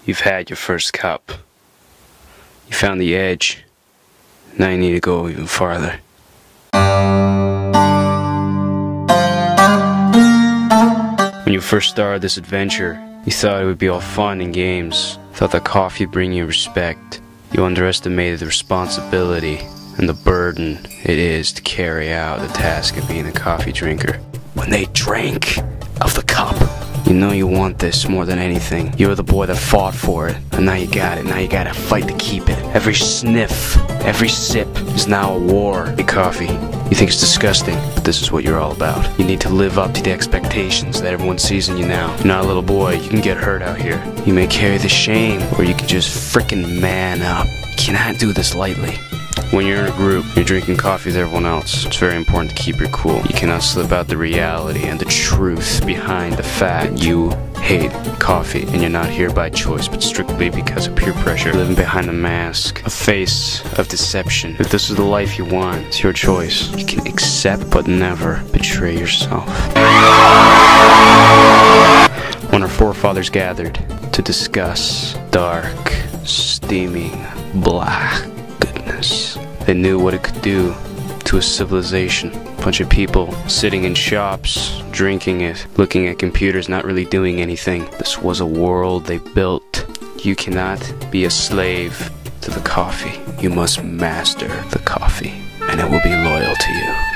You've had your first cup. You found the edge. Now you need to go even farther. When you first started this adventure, you thought it would be all fun and games. Thought that coffee would bring you respect. You underestimated the responsibility and the burden it is to carry out the task of being a coffee drinker. When they drank of the cup, you know you want this more than anything. You're the boy that fought for it, and now you got it. Now you gotta fight to keep it. Every sniff, every sip is now a war. Hey, coffee, you think it's disgusting, but this is what you're all about. You need to live up to the expectations that everyone sees in you now. You're not a little boy, you can get hurt out here. You may carry the shame, or you can just frickin' man up. You cannot do this lightly. When you're in a group, you're drinking coffee with everyone else. It's very important to keep your cool. You cannot slip out the reality and the truth behind the fact you hate coffee and you're not here by choice, but strictly because of peer pressure. Living behind a mask, a face of deception. If this is the life you want, it's your choice. You can accept but never betray yourself. When our forefathers gathered to discuss dark, steaming, black goodness, they knew what it could do to a civilization. A bunch of people sitting in shops, drinking it, looking at computers, not really doing anything. This was a world they built. You cannot be a slave to the coffee. You must master the coffee, and it will be loyal to you.